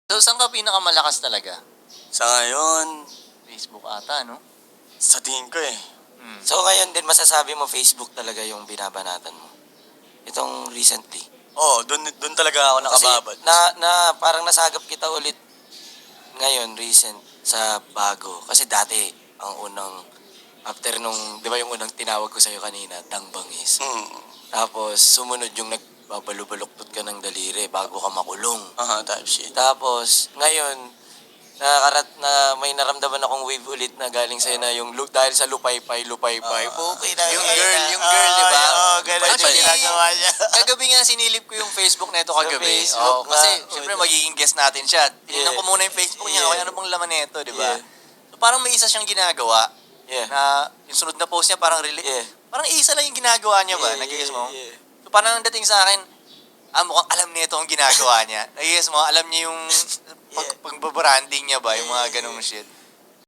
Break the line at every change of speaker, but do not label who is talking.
So, saan ka pinakamalakas talaga?
Sa ngayon,
Facebook ata, no?
sa tingin ko eh.
So ngayon din masasabi mo Facebook talaga yung binabanatan mo. Itong recently.
Oo, dun talaga ako nakababad.
Kasi parang nasagap kita ulit ngayon recent sa bago. Kasi dati ang unang after nung 'di ba yung unang tinawag ko sa iyo kanina, dangbangis. Tapos sumunod yung nagbabalubaluktot ka ng daliri bago ka makulong.
Type shit.
Tapos ngayon na may naramdaman akong wave ulit na galing sa'yo na yung dahil sa lupay-pay. Okay na.
Yung girl, di ba?
Oo, ganun
Actually,
yung ginagawa niya.
Kagabi nga sinilip ko yung Facebook na ito kagabi.
Facebook
Kasi,
nga.
syempre, magiging guest natin siya. Tinignan ko muna yung Facebook niya. Kaya ano bang laman nito, di ba?
Yeah.
So, parang may isa siyang ginagawa.
Yeah.
Na yung sunod na post niya, parang
Yeah.
parang isa lang yung ginagawa niya ba?
Yeah,
Nagigis mo?
yeah.
So, parang ang dating sa akin, mukhang alam niya ito ang ginagawa niya. Nagigis mo, alam niya yung pagbabranding niya ba? Yung mga ganong shit.